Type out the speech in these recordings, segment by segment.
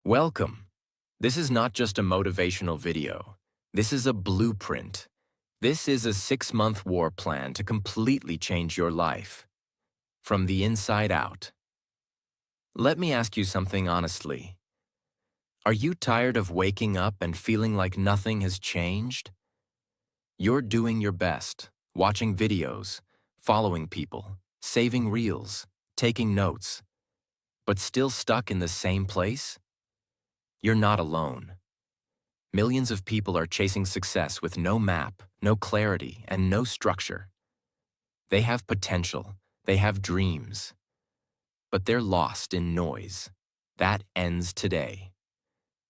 Welcome. This is not just a motivational video. This is a blueprint. This is a 6-month war plan to completely change your life. From the inside out. Let me ask you something honestly. Are you tired of waking up and feeling like nothing has changed? You're doing your best, watching videos, following people, saving reels, taking notes, but still stuck in the same place? You're not alone. Millions of people are chasing success with no map, no clarity, and no structure. They have potential, they have dreams, but they're lost in noise. That ends today.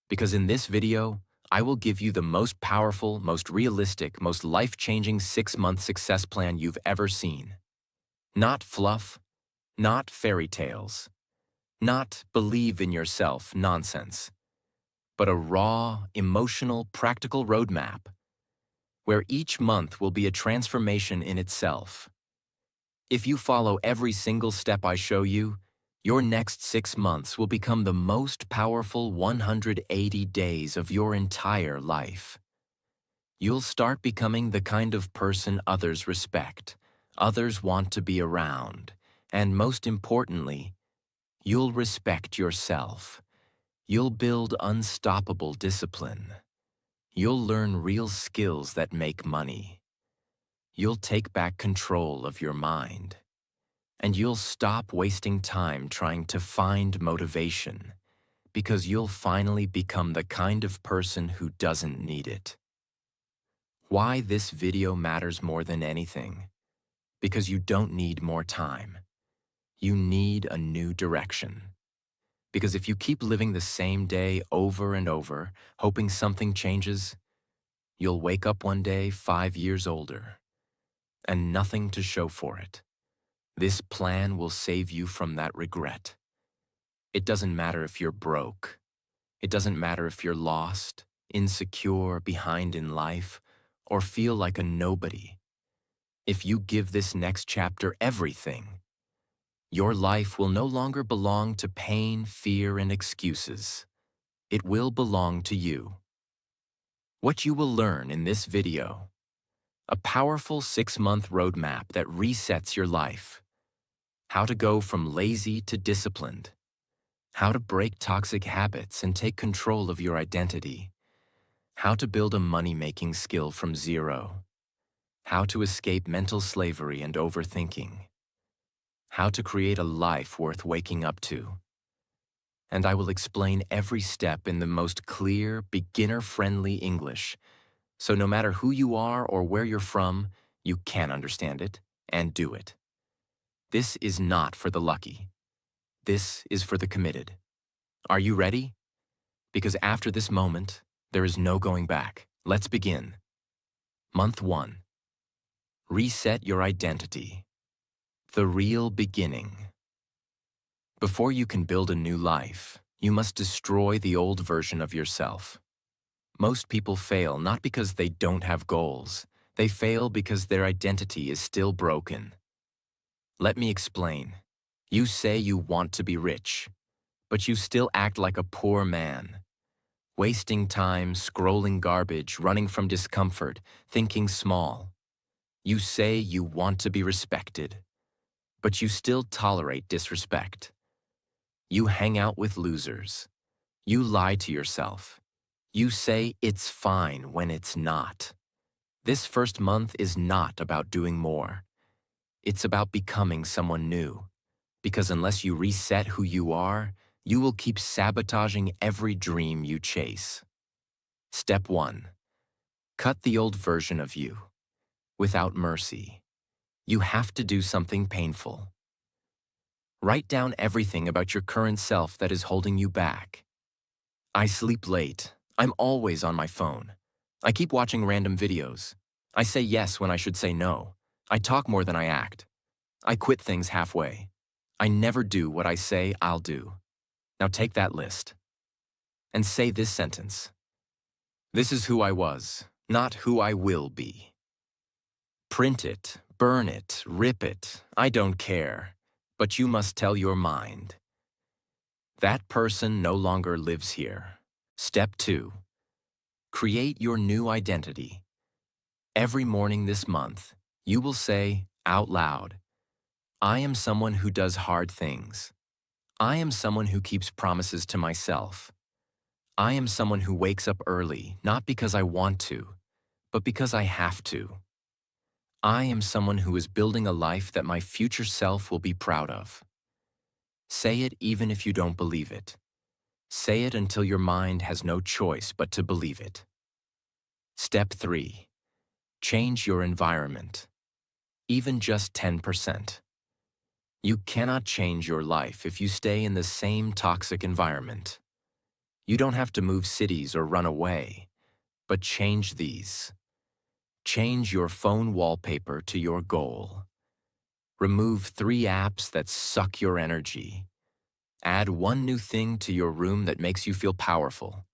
Because in this video, I will give you the most powerful, most realistic, most life-changing 6-month success plan you've ever seen. Not fluff, not fairy tales, not believe in yourself nonsense, but a raw, emotional, practical roadmap where each month will be a transformation in itself. If you follow every single step I show you, your next 6 months will become the most powerful 180 days of your entire life. You'll start becoming the kind of person others respect, others want to be around, and most importantly, you'll respect yourself. You'll build unstoppable discipline. You'll learn real skills that make money. You'll take back control of your mind. And you'll stop wasting time trying to find motivation, because you'll finally become the kind of person who doesn't need it. Why this video matters more than anything? Because you don't need more time. You need a new direction. Because if you keep living the same day over and over, hoping something changes, you'll wake up one day 5 years older, and nothing to show for it. This plan will save you from that regret. It doesn't matter if you're broke. It doesn't matter if you're lost, insecure, behind in life, or feel like a nobody. If you give this next chapter everything, your life will no longer belong to pain, fear, and excuses. It will belong to you. What you will learn in this video: a powerful 6-month roadmap that resets your life. How to go from lazy to disciplined. How to break toxic habits and take control of your identity. How to build a money-making skill from zero. How to escape mental slavery and overthinking. How to create a life worth waking up to. And I will explain every step in the most clear, beginner-friendly English, so no matter who you are or where you're from, you can understand it and do it. This is not for the lucky. This is for the committed. Are you ready? Because after this moment, there is no going back. Let's begin. Month 1. Reset your identity. The real beginning. Before you can build a new life, you must destroy the old version of yourself. Most people fail not because they don't have goals. They fail because their identity is still broken. Let me explain. You say you want to be rich, but you still act like a poor man. Wasting time, scrolling garbage, running from discomfort, thinking small. You say you want to be respected, but you still tolerate disrespect. You hang out with losers. You lie to yourself. You say it's fine when it's not. This first month is not about doing more. It's about becoming someone new. Because unless you reset who you are, you will keep sabotaging every dream you chase. Step 1. Cut the old version of you. Without mercy. You have to do something painful. Write down everything about your current self that is holding you back. I sleep late. I'm always on my phone. I keep watching random videos. I say yes when I should say no. I talk more than I act. I quit things halfway. I never do what I say I'll do. Now take that list and say this sentence. This is who I was, not who I will be. Print it, burn it, rip it. I don't care. But you must tell your mind. That person no longer lives here. Step 2. Create your new identity. Every morning this month, you will say out loud, I am someone who does hard things. I am someone who keeps promises to myself. I am someone who wakes up early, not because I want to, but because I have to. I am someone who is building a life that my future self will be proud of. Say it even if you don't believe it. Say it until your mind has no choice but to believe it. Step 3. Change your environment. Even just 10%. You cannot change your life if you stay in the same toxic environment. You don't have to move cities or run away, but change these. Change your phone wallpaper to your goal. Remove 3 apps that suck your energy. Add 1 new thing to your room that makes you feel powerful.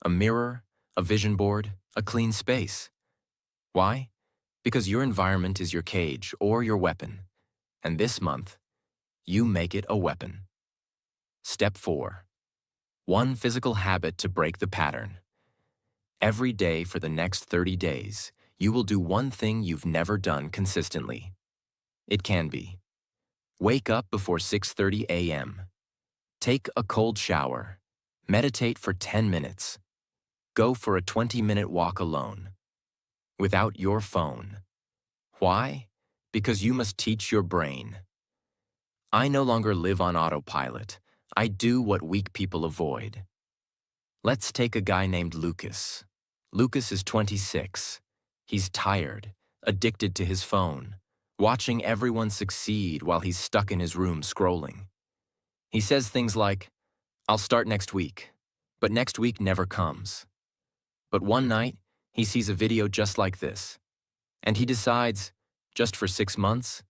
A mirror, a vision board, a clean space. Why? Because your environment is your cage or your weapon. And this month, you make it a weapon. Step 4. 1 physical habit to break the pattern. Every day for the next 30 days, you will do 1 thing you've never done consistently. It can be: wake up before 6:30 a.m. Take a cold shower. Meditate for 10 minutes. Go for a 20-minute walk alone. Without your phone. Why? Because you must teach your brain. I no longer live on autopilot. I do what weak people avoid. Let's take a guy named Lucas. Lucas is 26. He's tired, addicted to his phone, watching everyone succeed while he's stuck in his room scrolling. He says things like, I'll start next week, but next week never comes. But one night, he sees a video just like this, and he decides, just for 6 months,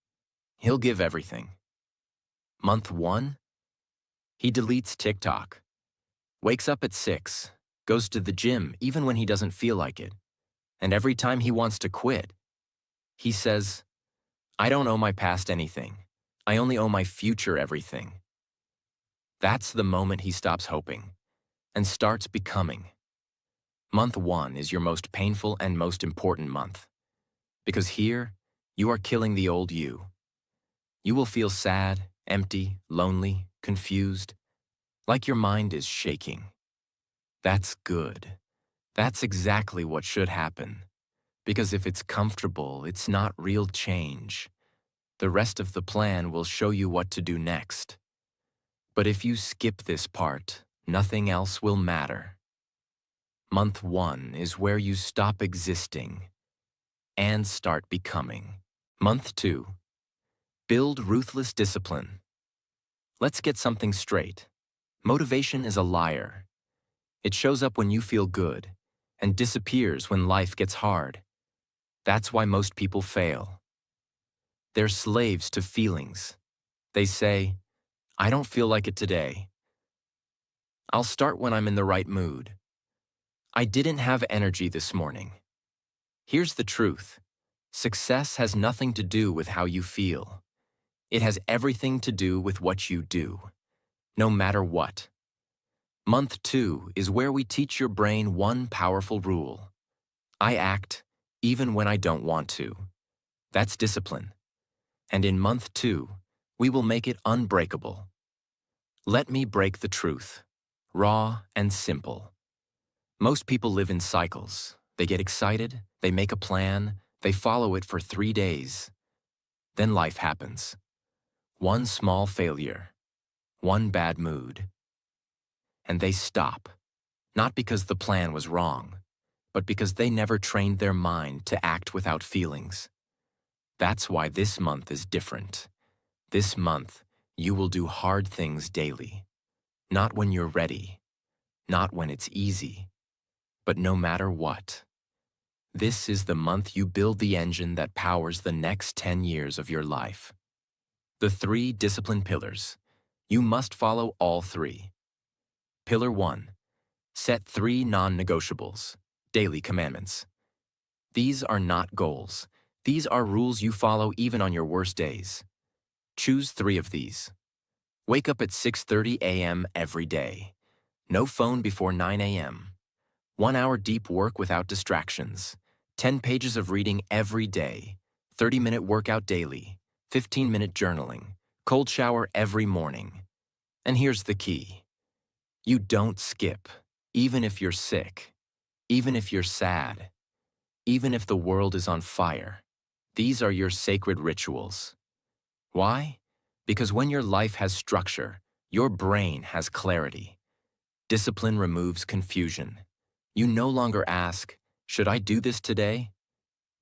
he'll give everything. Month 1, he deletes TikTok, wakes up at 6, goes to the gym even when he doesn't feel like it, and every time he wants to quit, he says, I don't owe my past anything. I only owe my future everything. That's the moment he stops hoping and starts becoming. Month 1 is your most painful and most important month, because here, you are killing the old you. You will feel sad, empty, lonely, confused, like your mind is shaking. That's good. That's exactly what should happen, because if it's comfortable, it's not real change. The rest of the plan will show you what to do next. But if you skip this part, nothing else will matter. Month 1 is where you stop existing and start becoming. Month 2. Build ruthless discipline. Let's get something straight. Motivation is a liar. It shows up when you feel good and disappears when life gets hard. That's why most people fail. They're slaves to feelings. They say, I don't feel like it today. I'll start when I'm in the right mood. I didn't have energy this morning. Here's the truth. Success has nothing to do with how you feel. It has everything to do with what you do, no matter what. Month 2 is where we teach your brain one powerful rule. I act even when I don't want to. That's discipline. And in month 2, we will make it unbreakable. Let me break the truth, raw and simple. Most people live in cycles. They get excited, they make a plan, they follow it for 3 days. Then life happens. One small failure, one bad mood. And they stop, not because the plan was wrong, but because they never trained their mind to act without feelings. That's why this month is different. This month, you will do hard things daily. Not when you're ready, not when it's easy, but no matter what. This is the month you build the engine that powers the next 10 years of your life. The 3 discipline pillars. You must follow all 3. Pillar 1. Set 3 non-negotiables, daily commandments. These are not goals. These are rules you follow even on your worst days. Choose 3 of these. Wake up at 6:30 a.m. every day. No phone before 9 a.m. 1 hour deep work without distractions. 10 pages of reading every day. 30-minute workout daily. 15-minute journaling. Cold shower every morning. And here's the key. You don't skip, even if you're sick, even if you're sad, even if the world is on fire. These are your sacred rituals. Why? Because when your life has structure, your brain has clarity. Discipline removes confusion. You no longer ask, should I do this today?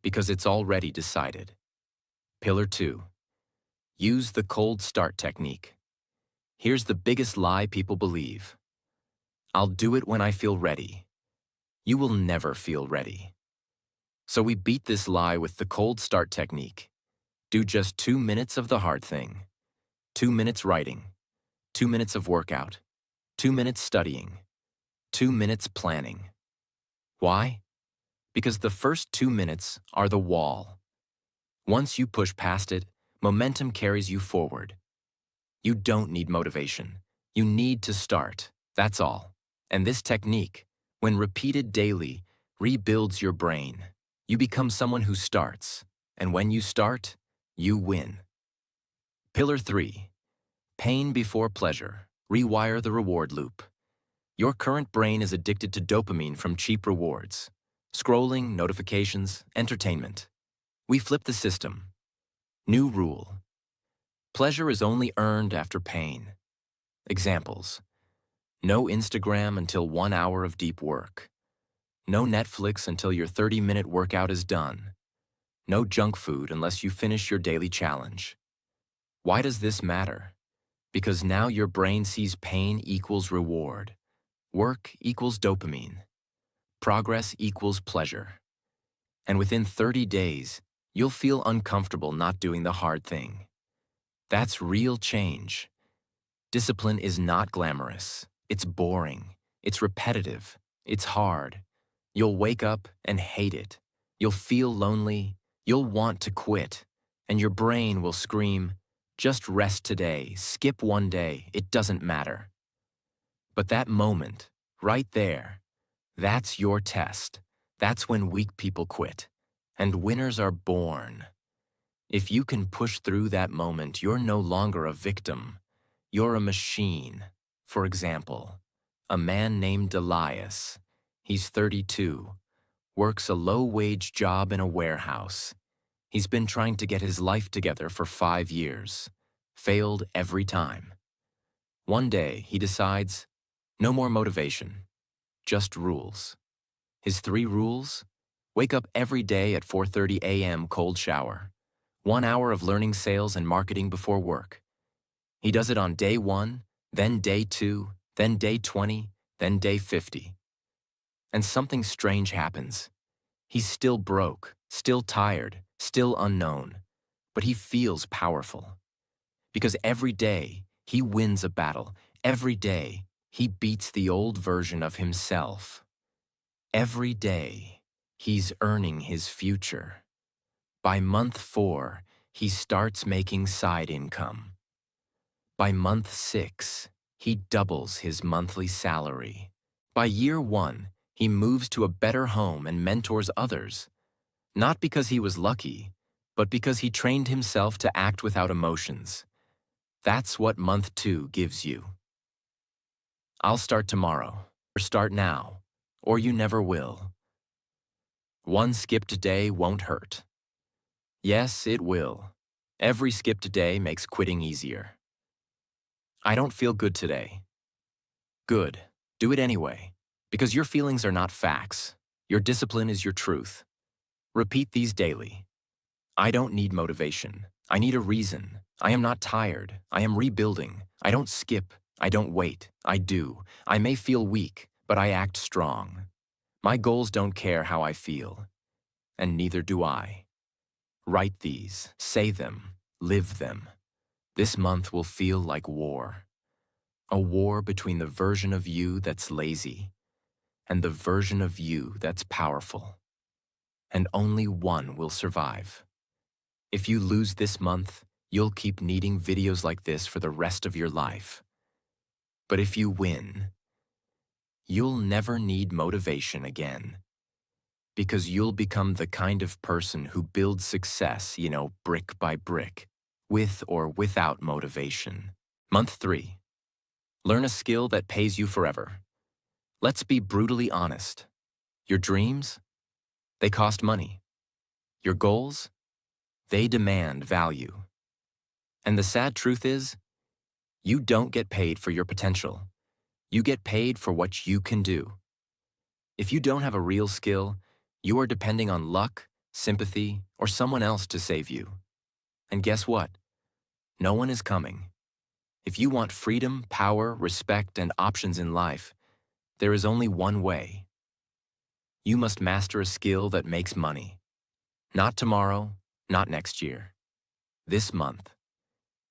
Because it's already decided. Pillar 2. Use the cold start technique. Here's the biggest lie people believe. I'll do it when I feel ready. You will never feel ready. So we beat this lie with the cold start technique. Do just 2 minutes of the hard thing. 2 minutes writing. 2 minutes of workout. 2 minutes studying. 2 minutes planning. Why? Because the first 2 minutes are the wall. Once you push past it, momentum carries you forward. You don't need motivation. You need to start. That's all. And this technique, when repeated daily, rebuilds your brain. You become someone who starts. And when you start, you win. Pillar 3. Pain before pleasure. Rewire the reward loop. Your current brain is addicted to dopamine from cheap rewards. Scrolling, notifications, entertainment. We flip the system. New rule. Pleasure is only earned after pain. Examples. No Instagram until 1 hour of deep work. No Netflix until your 30-minute workout is done. No junk food unless you finish your daily challenge. Why does this matter? Because now your brain sees pain equals reward. Work equals dopamine. Progress equals pleasure. And within 30 days, you'll feel uncomfortable not doing the hard thing. That's real change. Discipline is not glamorous. It's boring. It's repetitive. It's hard. You'll wake up and hate it. You'll feel lonely. You'll want to quit. And your brain will scream, just rest today, skip one day, it doesn't matter. But that moment, right there, that's your test. That's when weak people quit. And winners are born. If you can push through that moment, you're no longer a victim. You're a machine. For example, a man named Elias. He's 32, works a low-wage job in a warehouse. He's been trying to get his life together for 5 years. Failed every time. One day, he decides, no more motivation, just rules. His 3 rules? Wake up every day at 4:30 a.m. cold shower. 1 hour of learning sales and marketing before work. He does it on day 1, then day 2, then day 20, then day 50. And something strange happens. He's still broke, still tired, still unknown, but he feels powerful. Because every day, he wins a battle. Every day, he beats the old version of himself. Every day, he's earning his future. By month 4, he starts making side income. By month 6, he doubles his monthly salary. By year 1, he moves to a better home and mentors others. Not because he was lucky, but because he trained himself to act without emotions. That's what month 2 gives you. I'll start tomorrow, or start now, or you never will. One skipped day won't hurt. Yes, it will. Every skipped day makes quitting easier. I don't feel good today. Good. Do it anyway, because your feelings are not facts. Your discipline is your truth. Repeat these daily. I don't need motivation. I need a reason. I am not tired. I am rebuilding. I don't skip. I don't wait. I do. I may feel weak, but I act strong. My goals don't care how I feel, and neither do I. Write these, say them, live them. This month will feel like war. A war between the version of you that's lazy and the version of you that's powerful. And only one will survive. If you lose this month, you'll keep needing videos like this for the rest of your life. But if you win, you'll never need motivation again. Because you'll become the kind of person who builds success, brick by brick, with or without motivation. Month 3. Learn a skill that pays you forever. Let's be brutally honest. Your dreams? They cost money. Your goals? They demand value. And the sad truth is, you don't get paid for your potential. You get paid for what you can do. If you don't have a real skill, you are depending on luck, sympathy, or someone else to save you. And guess what? No one is coming. If you want freedom, power, respect, and options in life, there is only one way. You must master a skill that makes money. Not tomorrow, not next year. This month.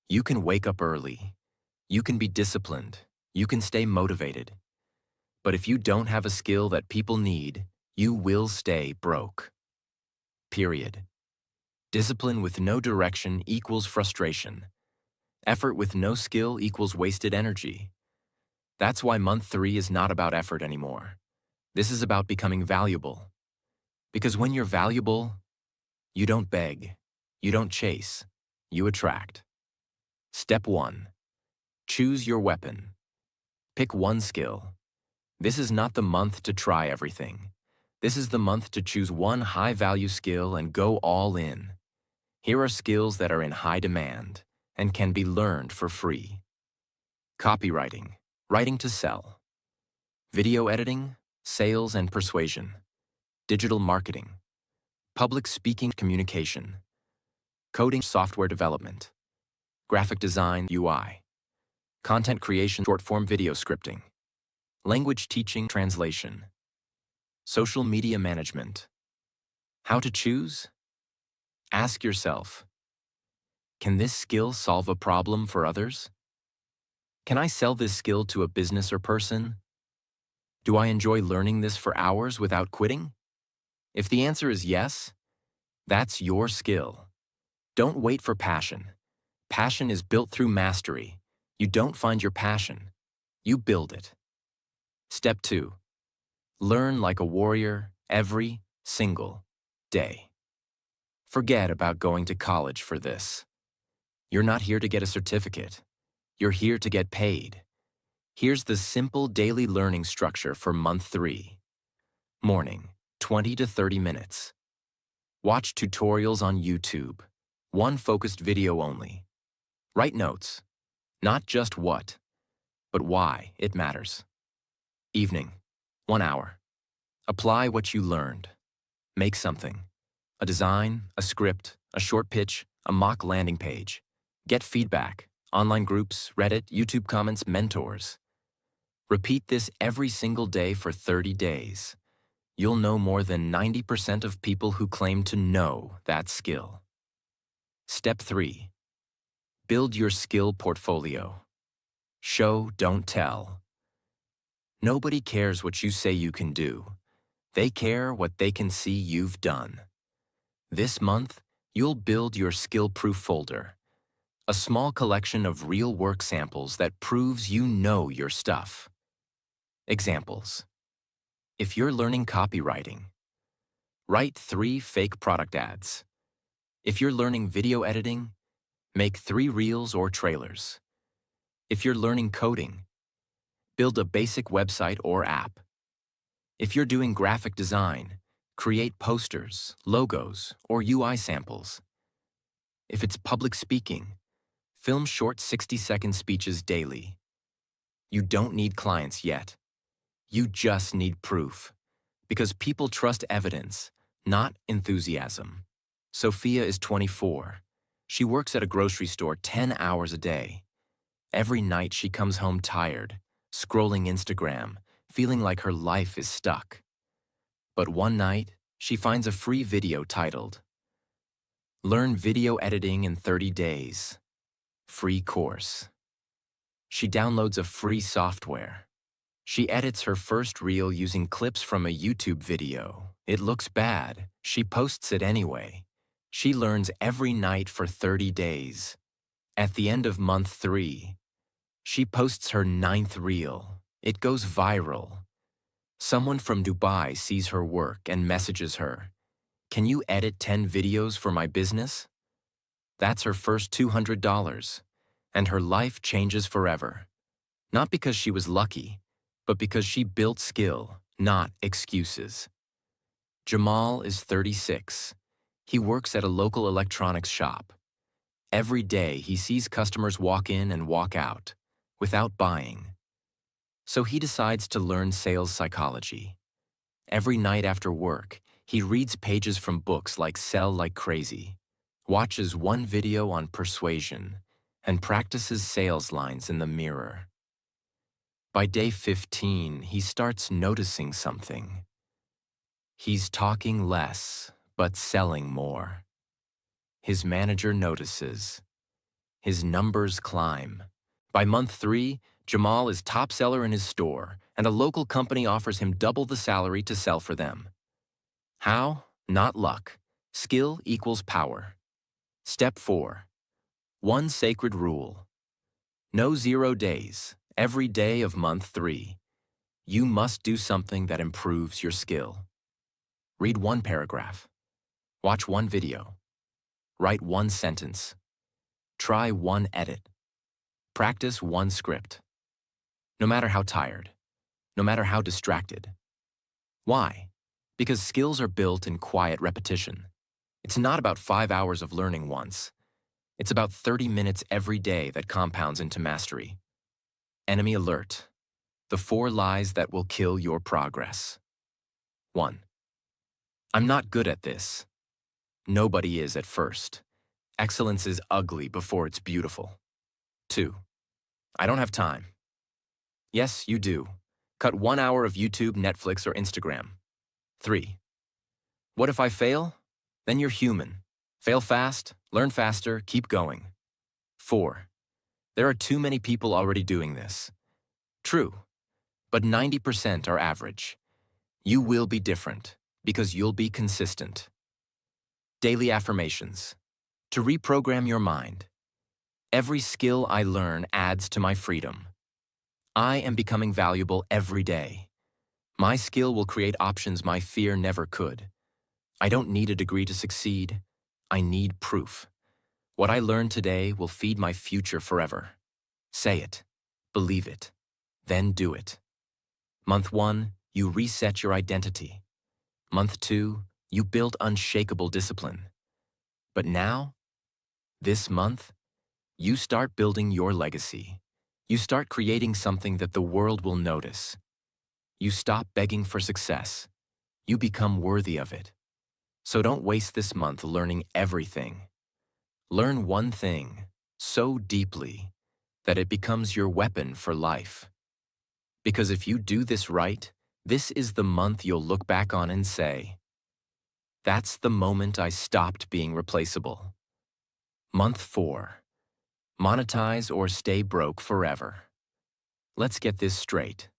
You can wake up early. You can be disciplined. You can stay motivated. But if you don't have a skill that people need, you will stay broke. Period. Discipline with no direction equals frustration. Effort with no skill equals wasted energy. That's why month 3 is not about effort anymore. This is about becoming valuable. Because when you're valuable, you don't beg, you don't chase, you attract. Step 1. Choose your weapon. Pick one skill. This is not the month to try everything. This is the month to choose one high-value skill and go all in. Here are skills that are in high demand and can be learned for free. Copywriting, writing to sell. Video editing, sales and persuasion. Digital marketing. Public speaking, communication. Coding, software development. Graphic design, UI. Content creation, short-form video scripting. Language teaching, translation. Social media management. How to choose? Ask yourself, can this skill solve a problem for others? Can I sell this skill to a business or person? Do I enjoy learning this for hours without quitting? If the answer is yes, that's your skill. Don't wait for passion. Passion is built through mastery. You don't find your passion. You build it. Step 2. Learn like a warrior every single day. Forget about going to college for this. You're not here to get a certificate. You're here to get paid. Here's the simple daily learning structure for month 3. Morning, 20 to 30 minutes. Watch tutorials on YouTube. One focused video only. Write notes. Not just what, but why it matters. Evening, 1 hour. Apply what you learned. Make something. A design, a script, a short pitch, a mock landing page. Get feedback. Online groups, Reddit, YouTube comments, mentors. Repeat this every single day for 30 days. You'll know more than 90% of people who claim to know that skill. Step 3. Build your skill portfolio. Show, don't tell. Nobody cares what you say you can do. They care what they can see you've done. This month, you'll build your skill-proof folder. A small collection of real work samples that proves you know your stuff. Examples. If you're learning copywriting, write 3 fake product ads. If you're learning video editing, make 3 reels or trailers. If you're learning coding, build a basic website or app. If you're doing graphic design, create posters, logos, or UI samples. If it's public speaking, film short 60-second speeches daily. You don't need clients yet. You just need proof. Because people trust evidence, not enthusiasm. Sophia is 24. She works at a grocery store 10 hours a day. Every night she comes home tired, scrolling Instagram, feeling like her life is stuck. But one night, she finds a free video titled, Learn Video Editing in 30 Days. Free course. She downloads a free software. She edits her first reel using clips from a YouTube video. It looks bad. She posts it anyway. She learns every night for 30 days. At the end of month 3, she posts her 9th reel. It goes viral. Someone from Dubai sees her work and messages her, "Can you edit 10 videos for my business?" That's her first $200, and her life changes forever. Not because she was lucky, but because she built skill, not excuses. Jamal is 36. He works at a local electronics shop. Every day he sees customers walk in and walk out, without buying. So he decides to learn sales psychology. Every night after work, he reads pages from books like Sell Like Crazy, watches one video on persuasion, and practices sales lines in the mirror. By day 15, he starts noticing something. He's talking less, but selling more. His manager notices. His numbers climb. By month 3, Jamal is top seller in his store, and a local company offers him double the salary to sell for them. How? Not luck. Skill equals power. Step 4. One sacred rule. No 0 days. Every day of month 3. You must do something that improves your skill. Read one paragraph. Watch one video. Write one sentence. Try one edit. Practice one script. No matter how tired. No matter how distracted. Why? Because skills are built in quiet repetition. It's not about 5 hours of learning once. It's about 30 minutes every day that compounds into mastery. Enemy alert. The 4 lies that will kill your progress. 1. I'm not good at this. Nobody is at first. Excellence is ugly before it's beautiful. 2. I don't have time. Yes, you do. Cut 1 hour of YouTube, Netflix, or Instagram. 3. What if I fail? Then you're human. Fail fast, learn faster, keep going. 4. There are too many people already doing this. True, but 90% are average. You will be different because you'll be consistent. Daily affirmations. To reprogram your mind. Every skill I learn adds to my freedom. I am becoming valuable every day. My skill will create options my fear never could. I don't need a degree to succeed. I need proof. What I learn today will feed my future forever. Say it. Believe it. Then do it. Month 1, you reset your identity. Month 2, you build unshakable discipline. But now, this month, you start building your legacy. You start creating something that the world will notice. You stop begging for success. You become worthy of it. So don't waste this month learning everything. Learn one thing so deeply that it becomes your weapon for life. Because if you do this right, this is the month you'll look back on and say, "That's the moment I stopped being replaceable." Month 4. Monetize or stay broke forever. Let's get this straight.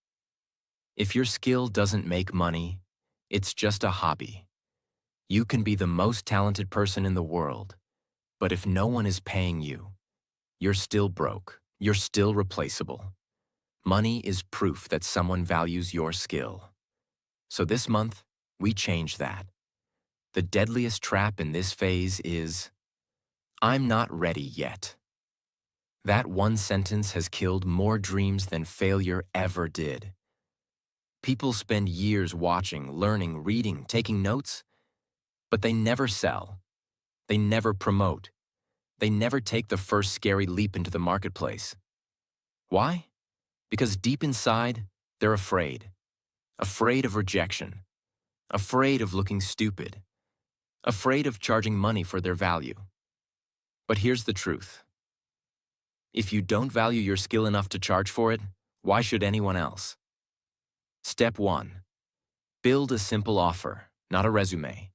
If your skill doesn't make money, it's just a hobby. You can be the most talented person in the world, but if no one is paying you, you're still broke. You're still replaceable. Money is proof that someone values your skill. So this month, we change that. The deadliest trap in this phase is, "I'm not ready yet." That one sentence has killed more dreams than failure ever did. People spend years watching, learning, reading, taking notes, but they never sell. They never promote. They never take the first scary leap into the marketplace. Why? Because deep inside, they're afraid. Afraid of rejection. Afraid of looking stupid. Afraid of charging money for their value. But here's the truth. If you don't value your skill enough to charge for it, why should anyone else? Step 1. Build a simple offer, not a resume.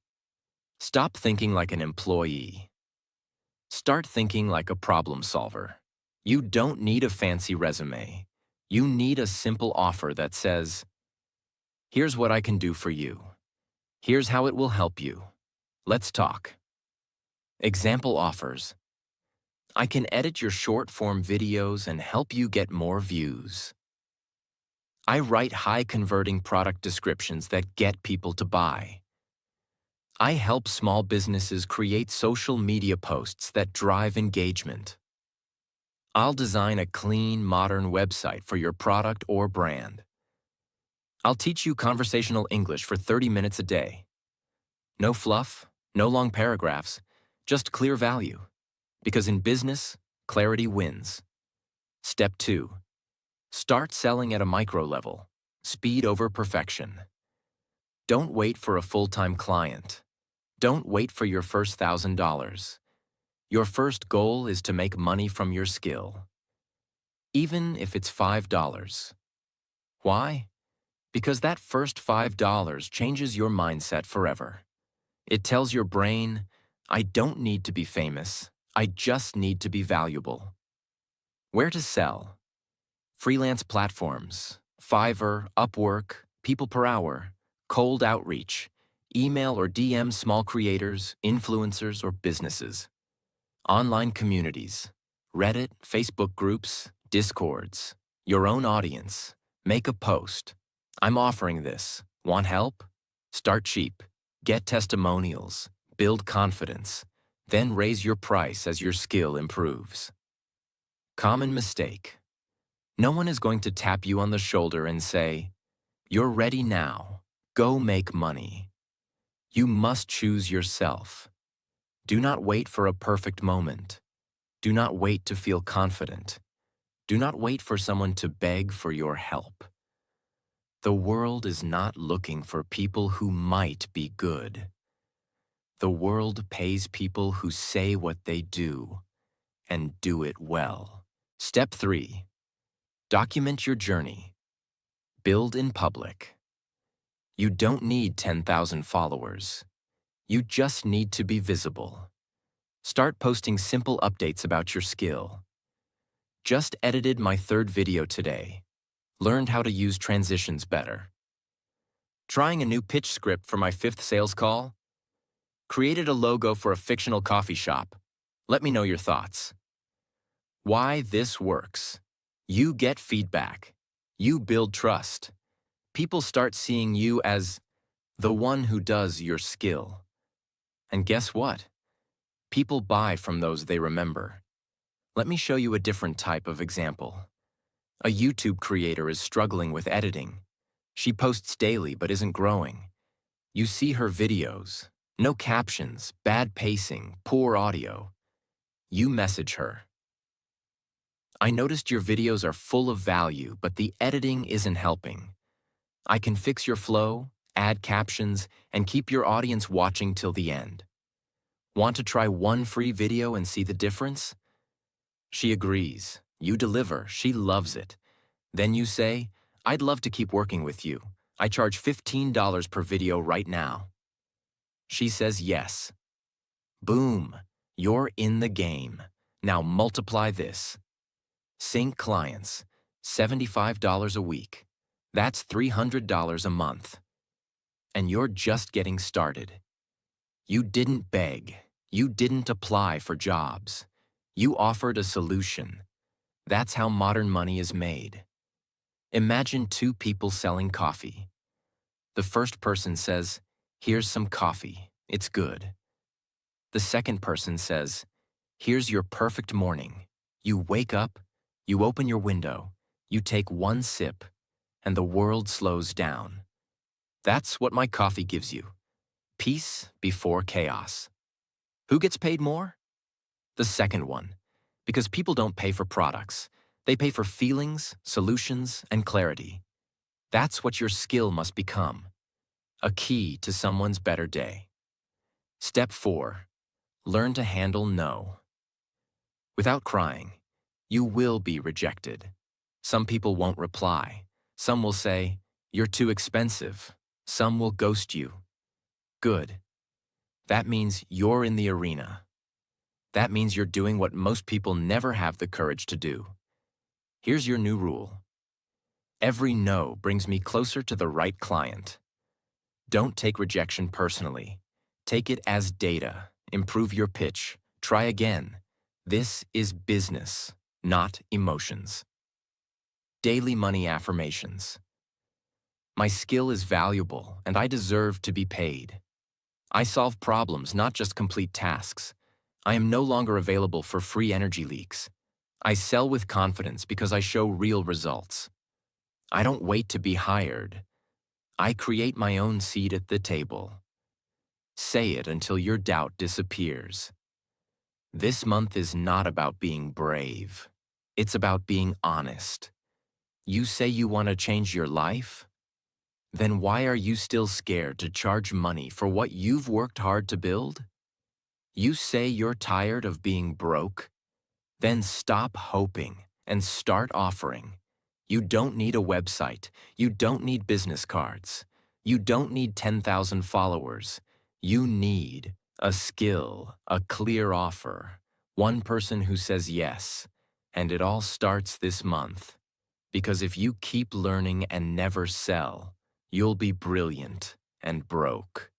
Stop thinking like an employee. Start thinking like a problem solver. You don't need a fancy resume. You need a simple offer that says, "Here's what I can do for you. Here's how it will help you. Let's talk." Example offers. I can edit your short-form videos and help you get more views. I write high-converting product descriptions that get people to buy. I help small businesses create social media posts that drive engagement. I'll design a clean, modern website for your product or brand. I'll teach you conversational English for 30 minutes a day. No fluff, no long paragraphs, just clear value. Because in business, clarity wins. Step 2. Start selling at a micro level. Speed over perfection. Don't wait for a full-time client. Don't wait for your first $1,000. Your first goal is to make money from your skill. Even if it's $5. Why? Because that first $5 changes your mindset forever. It tells your brain, I don't need to be famous, I just need to be valuable. Where to sell? Freelance platforms, Fiverr, Upwork, People Per Hour, cold outreach, email or DM small creators, influencers, or businesses. Online communities, Reddit, Facebook groups, Discords, your own audience. Make a post. I'm offering this. Want help? Start cheap. Get testimonials. Build confidence. Then raise your price as your skill improves. Common mistake. No one is going to tap you on the shoulder and say, "You're ready now. Go make money." You must choose yourself. Do not wait for a perfect moment. Do not wait to feel confident. Do not wait for someone to beg for your help. The world is not looking for people who might be good. The world pays people who say what they do and do it well. Step 3. Document your journey. Build in public. You don't need 10,000 followers. You just need to be visible. Start posting simple updates about your skill. Just edited my 3rd video today. Learned how to use transitions better. Trying a new pitch script for my 5th sales call. Created a logo for a fictional coffee shop. Let me know your thoughts. Why this works. You get feedback. You build trust. People start seeing you as the one who does your skill. And guess what? People buy from those they remember. Let me show you a different type of example. A YouTube creator is struggling with editing. She posts daily but isn't growing. You see her videos. No captions, bad pacing, poor audio. You message her. I noticed your videos are full of value, but the editing isn't helping. I can fix your flow, add captions, and keep your audience watching till the end. Want to try one free video and see the difference? She agrees. You deliver. She loves it. Then you say, I'd love to keep working with you. I charge $15 per video right now. She says yes. Boom. You're in the game. Now multiply this. Sync clients. $75 a week. That's $300 a month. And you're just getting started. You didn't beg. You didn't apply for jobs. You offered a solution. That's how modern money is made. Imagine 2 people selling coffee. The first person says, here's some coffee. It's good. The second person says, here's your perfect morning. You wake up, you open your window, you take one sip, and the world slows down. That's what my coffee gives you. Peace before chaos. Who gets paid more? The second one. Because people don't pay for products. They pay for feelings, solutions, and clarity. That's what your skill must become. A key to someone's better day. Step 4. Learn to handle no. Without crying, you will be rejected. Some people won't reply. Some will say, you're too expensive. Some will ghost you. Good. That means you're in the arena. That means you're doing what most people never have the courage to do. Here's your new rule. Every no brings me closer to the right client. Don't take rejection personally. Take it as data. Improve your pitch. Try again. This is business, not emotions. Daily money affirmations. My skill is valuable, and I deserve to be paid. I solve problems, not just complete tasks. I am no longer available for free energy leaks. I sell with confidence because I show real results. I don't wait to be hired. I create my own seat at the table. Say it until your doubt disappears. This month is not about being brave. It's about being honest. You say you want to change your life? Then why are you still scared to charge money for what you've worked hard to build? You say you're tired of being broke? Then stop hoping and start offering. You don't need a website. You don't need business cards. You don't need 10,000 followers. You need a skill, a clear offer, one person who says yes. And it all starts this month. Because if you keep learning and never sell, you'll be brilliant and broke.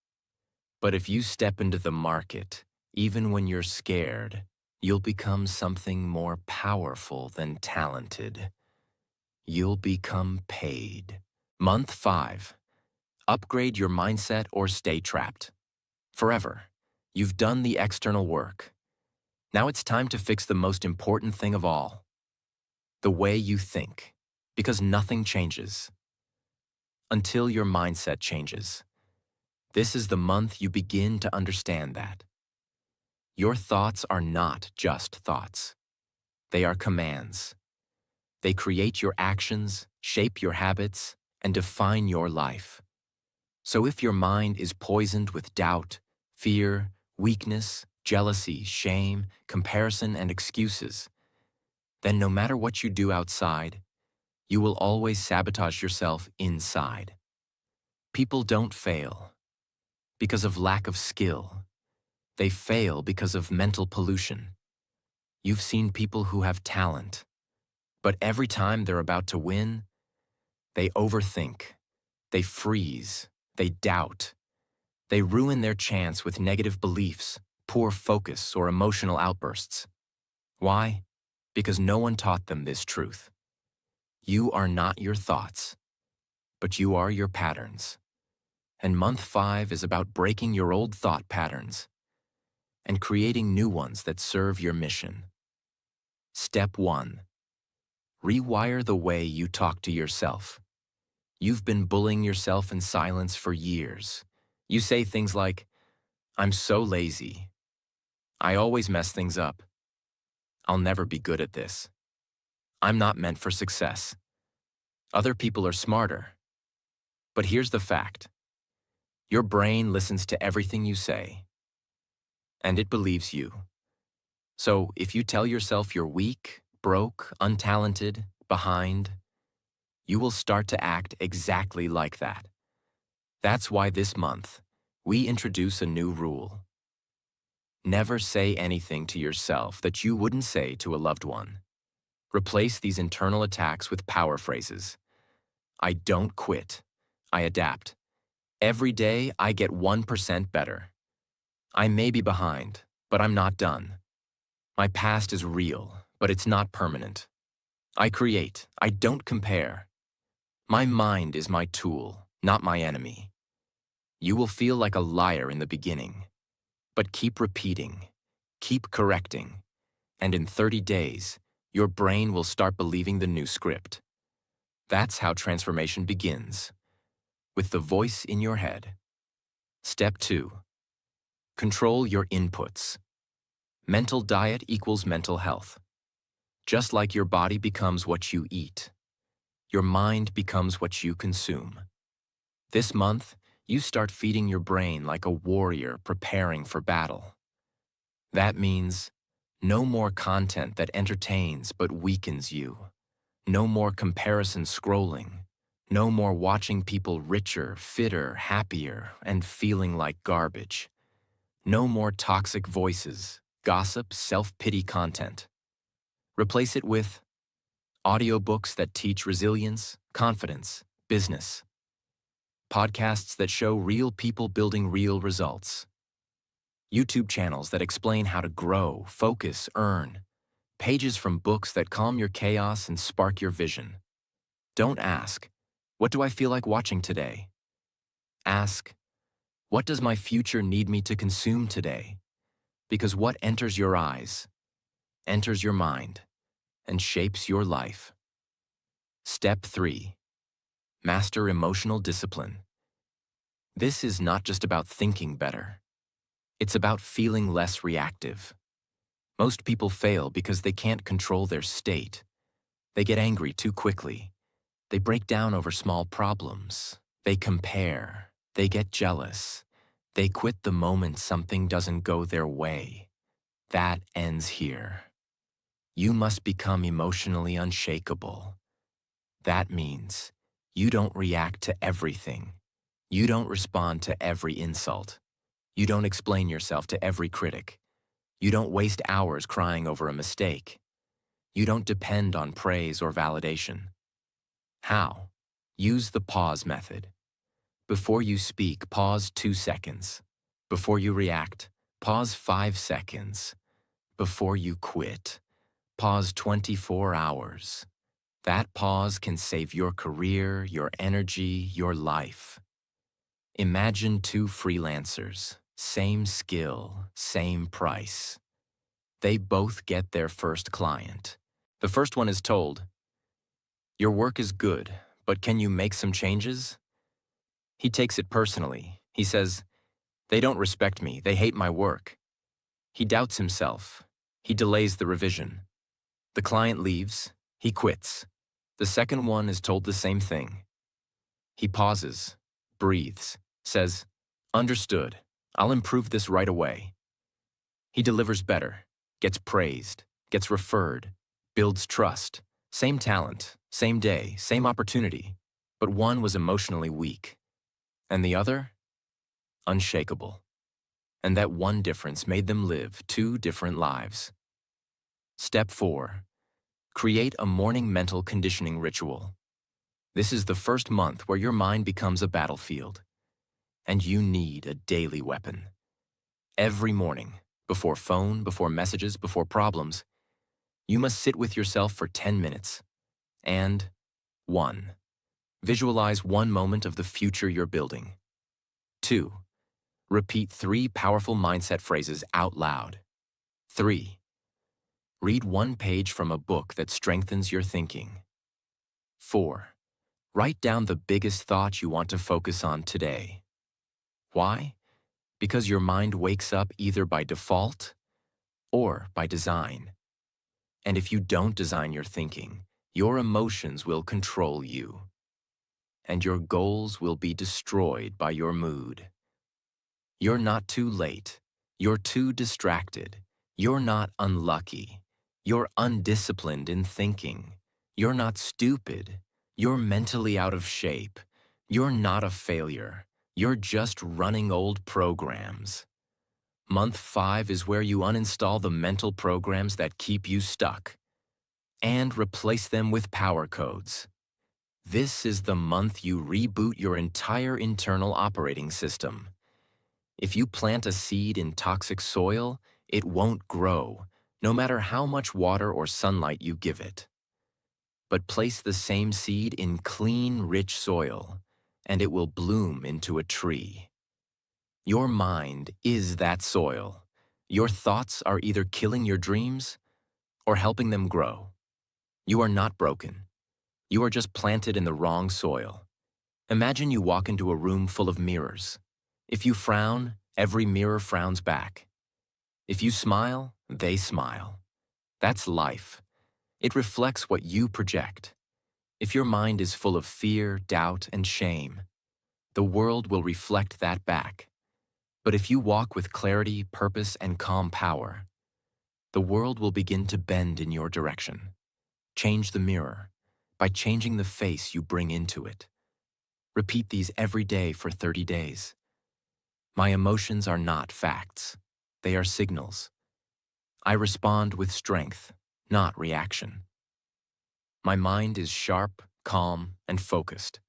But if you step into the market, even when you're scared, you'll become something more powerful than talented. You'll become paid. Month 5. Upgrade your mindset or stay trapped. Forever. You've done the external work. Now it's time to fix the most important thing of all. The way you think. Because nothing changes until your mindset changes. This is the month you begin to understand that. Your thoughts are not just thoughts. They are commands. They create your actions, shape your habits, and define your life. So if your mind is poisoned with doubt, fear, weakness, jealousy, shame, comparison, and excuses, then no matter what you do outside, you will always sabotage yourself inside. People don't fail because of lack of skill. They fail because of mental pollution. You've seen people who have talent, but every time they're about to win, they overthink, they freeze, they doubt. They ruin their chance with negative beliefs, poor focus, or emotional outbursts. Why? Because no one taught them this truth. You are not your thoughts, but you are your patterns. And month 5 is about breaking your old thought patterns and creating new ones that serve your mission. Step 1. Rewire the way you talk to yourself. You've been bullying yourself in silence for years. You say things like, "I'm so lazy. I always mess things up. I'll never be good at this. I'm not meant for success. Other people are smarter." But here's the fact. Your brain listens to everything you say, and it believes you. So if you tell yourself you're weak, broke, untalented, behind, you will start to act exactly like that. That's why this month, we introduce a new rule. Never say anything to yourself that you wouldn't say to a loved one. Replace these internal attacks with power phrases. I don't quit. I adapt. Every day, I get 1% better. I may be behind, but I'm not done. My past is real, but it's not permanent. I create. I don't compare. My mind is my tool, not my enemy. You will feel like a liar in the beginning, but keep repeating, keep correcting, and in 30 days, your brain will start believing the new script. That's how transformation begins, with the voice in your head. Step 2. Control your inputs. Mental diet equals mental health. Just like your body becomes what you eat, your mind becomes what you consume. This month, you start feeding your brain like a warrior preparing for battle. That means no more content that entertains but weakens you. No more comparison scrolling. No more watching people richer, fitter, happier, and feeling like garbage. No more toxic voices, gossip, self-pity content. Replace it with audiobooks that teach resilience, confidence, business. Podcasts that show real people building real results. YouTube channels that explain how to grow, focus, earn. Pages from books that calm your chaos and spark your vision. Don't ask, what do I feel like watching today? Ask, what does my future need me to consume today? Because what enters your eyes, enters your mind, and shapes your life. Step 3. Master emotional discipline. This is not just about thinking better. It's about feeling less reactive. Most people fail because they can't control their state. They get angry too quickly. They break down over small problems. They compare. They get jealous. They quit the moment something doesn't go their way. That ends here. You must become emotionally unshakable. That means you don't react to everything. You don't respond to every insult. You don't explain yourself to every critic. You don't waste hours crying over a mistake. You don't depend on praise or validation. How? Use the pause method. Before you speak, pause 2 seconds. Before you react, pause 5 seconds. Before you quit, pause 24 hours. That pause can save your career, your energy, your life. Imagine 2 freelancers, same skill, same price. They both get their first client. The first one is told, "Your work is good, but can you make some changes?" He takes it personally. He says, "They don't respect me, they hate my work." He doubts himself. He delays the revision. The client leaves. He quits. The second one is told the same thing. He pauses, breathes, says, "Understood. I'll improve this right away." He delivers better, gets praised, gets referred, builds trust. Same talent, same day, same opportunity. But one was emotionally weak, and the other, unshakable. And that one difference made them live 2 different lives. Step 4. Create a morning mental conditioning ritual. This is the first month where your mind becomes a battlefield, and you need a daily weapon. Every morning, before phone, before messages, before problems, you must sit with yourself for 10 minutes. And 1. Visualize one moment of the future you're building. 2. Repeat 3 powerful mindset phrases out loud. 3. Read 1 page from a book that strengthens your thinking. 4. Write down the biggest thought you want to focus on today. Why? Because your mind wakes up either by default or by design. And if you don't design your thinking, your emotions will control you, and your goals will be destroyed by your mood. You're not too late. You're too distracted. You're not unlucky. You're undisciplined in thinking. You're not stupid. You're mentally out of shape. You're not a failure. You're just running old programs. Month 5 is where you uninstall the mental programs that keep you stuck and replace them with power codes. This is the month you reboot your entire internal operating system. If you plant a seed in toxic soil, it won't grow, no matter how much water or sunlight you give it. But place the same seed in clean, rich soil, and it will bloom into a tree. Your mind is that soil. Your thoughts are either killing your dreams or helping them grow. You are not broken. You are just planted in the wrong soil. Imagine you walk into a room full of mirrors. If you frown, every mirror frowns back. If you smile, they smile. That's life. It reflects what you project. If your mind is full of fear, doubt, and shame, the world will reflect that back. But if you walk with clarity, purpose, and calm power, the world will begin to bend in your direction. Change the mirror by changing the face you bring into it. Repeat these every day for 30 days. My emotions are not facts. They are signals. I respond with strength, not reaction. My mind is sharp, calm, and focused.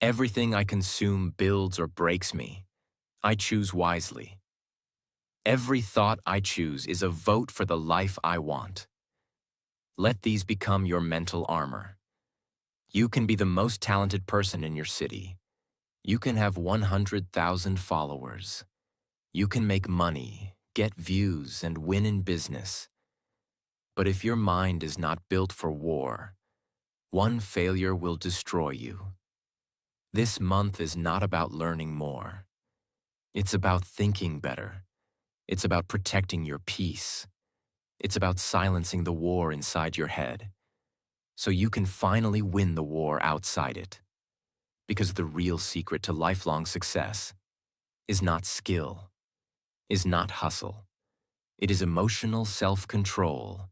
Everything I consume builds or breaks me. I choose wisely. Every thought I choose is a vote for the life I want. Let these become your mental armor. You can be the most talented person in your city. You can have 100,000 followers. You can make money, get views, and win in business. But if your mind is not built for war, one failure will destroy you. This month is not about learning more. It's about thinking better. It's about protecting your peace. It's about silencing the war inside your head, so you can finally win the war outside it. Because the real secret to lifelong success is not skill, is not hustle. It is emotional self-control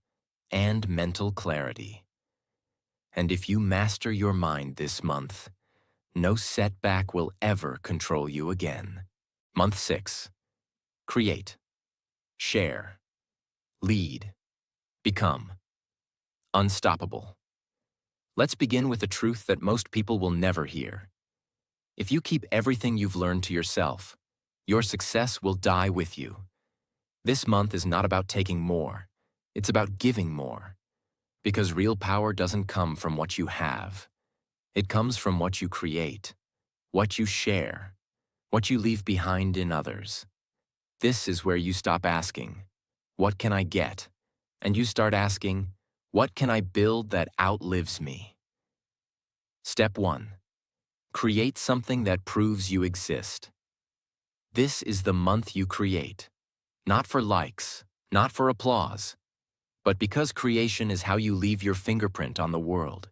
and mental clarity. And if you master your mind this month, no setback will ever control you again. Month 6. Create, share, lead, become unstoppable. Let's begin with a truth that most people will never hear. If you keep everything you've learned to yourself, your success will die with you. This month is not about taking more. It's about giving more. Because real power doesn't come from what you have. It comes from what you create, what you share, what you leave behind in others. This is where you stop asking, "What can I get?" And you start asking, "What can I build that outlives me?" Step 1. Create something that proves you exist. This is the month you create. Not for likes, not for applause, but because creation is how you leave your fingerprint on the world.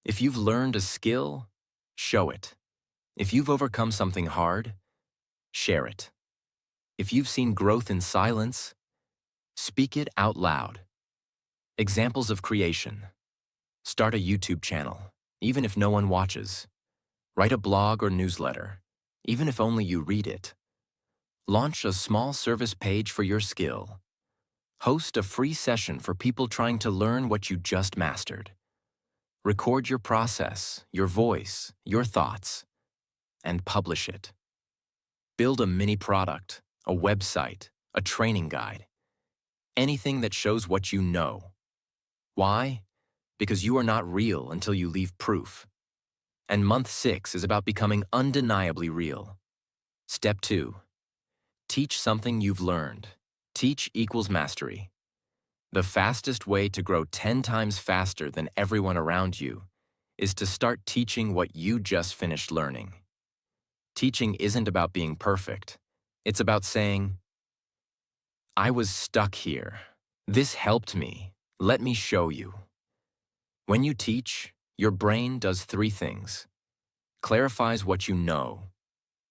If you've learned a skill, show it. If you've overcome something hard, share it. If you've seen growth in silence, speak it out loud. Examples of creation. Start a YouTube channel, even if no one watches. Write a blog or newsletter, even if only you read it. Launch a small service page for your skill. Host a free session for people trying to learn what you just mastered. Record your process, your voice, your thoughts, and publish it. Build a mini product, a website, a training guide. Anything that shows what you know. Why? Because you are not real until you leave proof. And month 6 is about becoming undeniably real. Step 2. Teach something you've learned. Teach equals mastery. The fastest way to grow 10 times faster than everyone around you is to start teaching what you just finished learning. Teaching isn't about being perfect. It's about saying, "I was stuck here. This helped me. Let me show you." When you teach, your brain does 3 things. Clarifies what you know,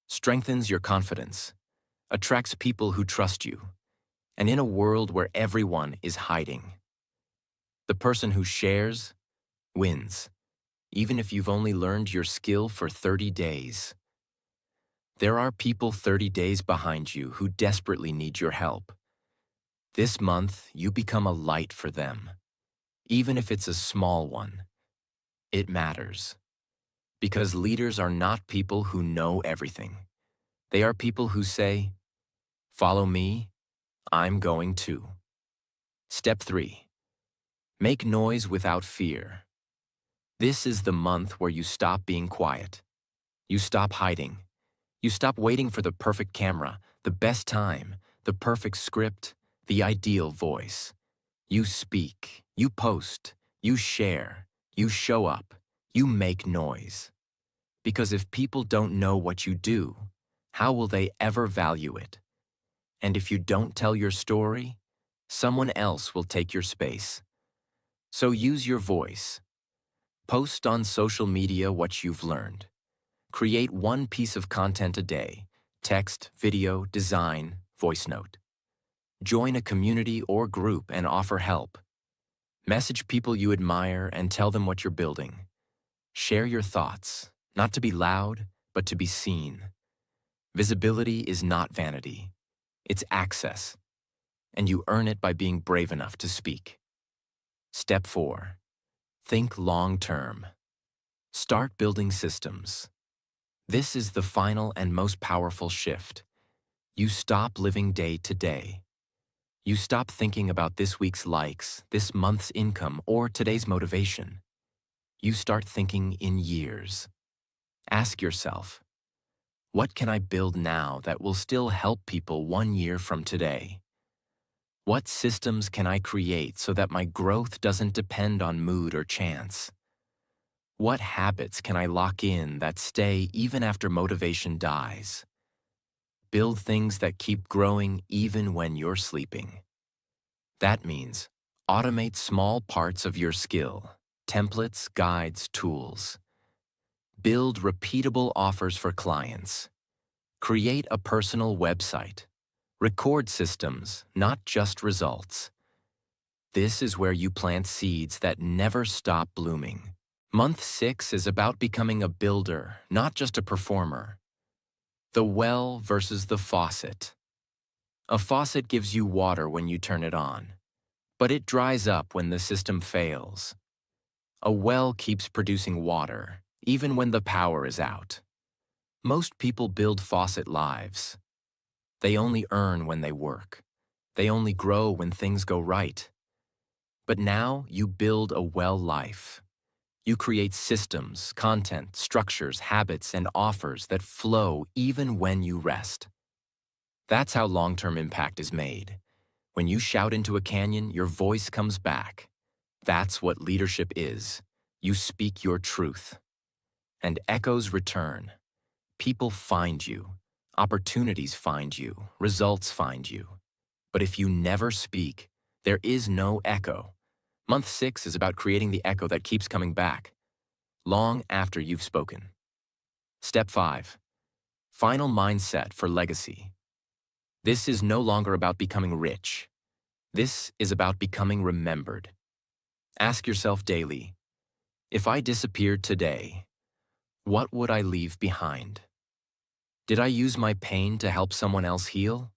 strengthens your confidence, attracts people who trust you, and in a world where everyone is hiding. The person who shares wins, even if you've only learned your skill for 30 days. There are people 30 days behind you who desperately need your help. This month, you become a light for them. Even if it's a small one, it matters. Because leaders are not people who know everything. They are people who say, "Follow me, I'm going to." Step 3. Make noise without fear. This is the month where you stop being quiet. You stop hiding. You stop waiting for the perfect camera, the best time, the perfect script, the ideal voice. You speak, you post, you share, you show up, you make noise. Because if people don't know what you do, how will they ever value it? And if you don't tell your story, someone else will take your space. So use your voice. Post on social media what you've learned. Create one piece of content a day: text, video, design, voice note. Join a community or group and offer help. Message people you admire and tell them what you're building. Share your thoughts, not to be loud, but to be seen. Visibility is not vanity. It's access, and you earn it by being brave enough to speak. Step 4. Think long-term. Start building systems. This is the final and most powerful shift. You stop living day to day. You stop thinking about this week's likes, this month's income, or today's motivation. You start thinking in years. Ask yourself, what can I build now that will still help people 1 year from today? What systems can I create so that my growth doesn't depend on mood or chance? What habits can I lock in that stay even after motivation dies? Build things that keep growing even when you're sleeping. That means automate small parts of your skill, templates, guides, tools. Build repeatable offers for clients. Create a personal website. Record systems, not just results. This is where you plant seeds that never stop blooming. Month 6 is about becoming a builder, not just a performer. The well versus the faucet. A faucet gives you water when you turn it on, but it dries up when the system fails. A well keeps producing water, even when the power is out. Most people build faucet lives. They only earn when they work. They only grow when things go right. But now you build a well life. You create systems, content, structures, habits, and offers that flow even when you rest. That's how long-term impact is made. When you shout into a canyon, your voice comes back. That's what leadership is. You speak your truth. And echoes return. People find you. Opportunities find you. Results find you. But if you never speak, there is no echo. Month 6 is about creating the echo that keeps coming back, long after you've spoken. Step 5. Final mindset for legacy. This is no longer about becoming rich. This is about becoming remembered. Ask yourself daily, if I disappeared today, what would I leave behind? Did I use my pain to help someone else heal?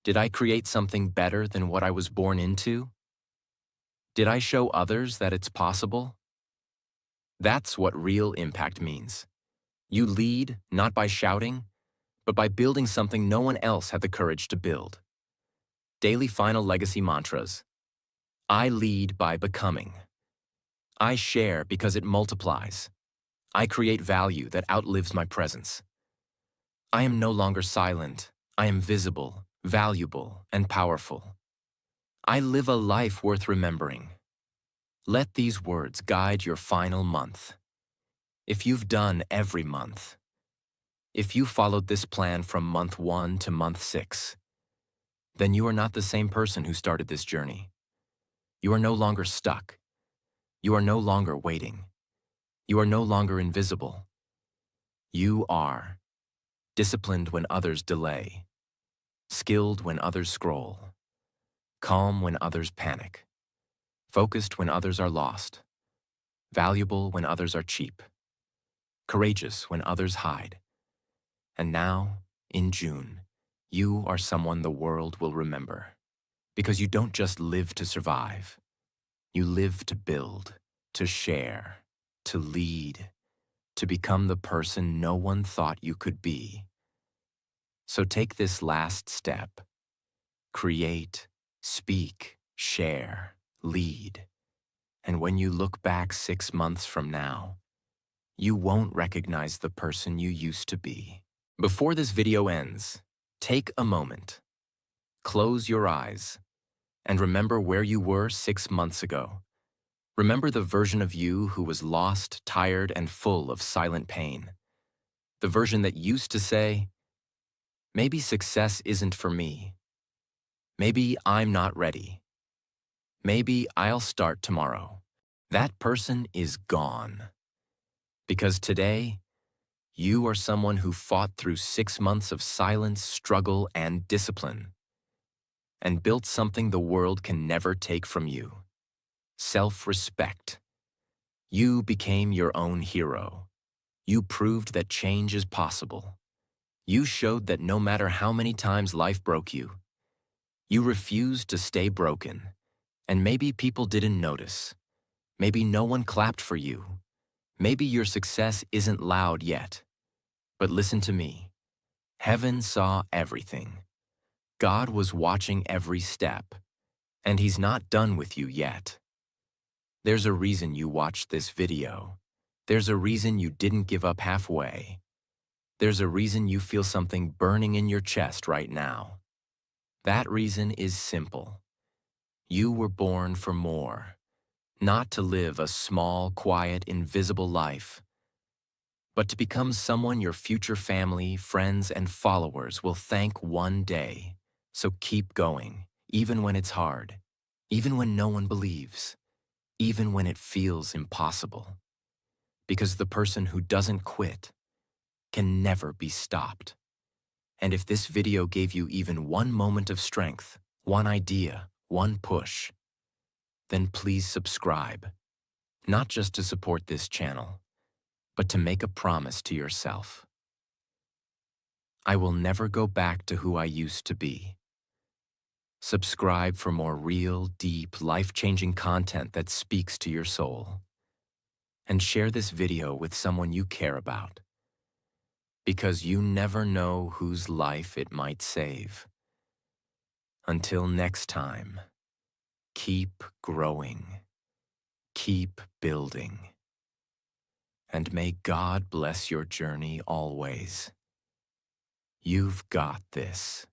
Did I create something better than what I was born into? Did I show others that it's possible? That's what real impact means. You lead not by shouting, but by building something no one else had the courage to build. Daily final legacy mantras. I lead by becoming. I share because it multiplies. I create value that outlives my presence. I am no longer silent. I am visible, valuable, and powerful. I live a life worth remembering. Let these words guide your final month. If you've done every month, if you followed this plan from month 1 to month 6, then you are not the same person who started this journey. You are no longer stuck. You are no longer waiting. You are no longer invisible. You are disciplined when others delay, skilled when others scroll, calm when others panic, focused when others are lost, valuable when others are cheap, courageous when others hide. And now, in June, you are someone the world will remember. Because you don't just live to survive. You live to build, to share, to lead, to become the person no one thought you could be. So take this last step. Create, speak, share, lead. And when you look back 6 months from now, you won't recognize the person you used to be. Before this video ends, take a moment. Close your eyes and remember where you were 6 months ago. Remember the version of you who was lost, tired, and full of silent pain. The version that used to say, maybe success isn't for me. Maybe I'm not ready. Maybe I'll start tomorrow. That person is gone. Because today, you are someone who fought through 6 months of silence, struggle, and discipline, and built something the world can never take from you. Self-respect. You became your own hero. You proved that change is possible. You showed that no matter how many times life broke you, you refused to stay broken. And maybe people didn't notice. Maybe no one clapped for you. Maybe your success isn't loud yet. But listen to me. Heaven saw everything. God was watching every step, and He's not done with you yet. There's a reason you watched this video. There's a reason you didn't give up halfway. There's a reason you feel something burning in your chest right now. That reason is simple. You were born for more, not to live a small, quiet, invisible life, but to become someone your future family, friends, and followers will thank one day. So keep going, even when it's hard, even when no one believes, even when it feels impossible. Because the person who doesn't quit can never be stopped. And if this video gave you even one moment of strength, one idea, one push, then please subscribe, not just to support this channel, but to make a promise to yourself. I will never go back to who I used to be. Subscribe for more real, deep, life-changing content that speaks to your soul. And share this video with someone you care about, because you never know whose life it might save. Until next time, keep growing, keep building, and may God bless your journey always. You've got this.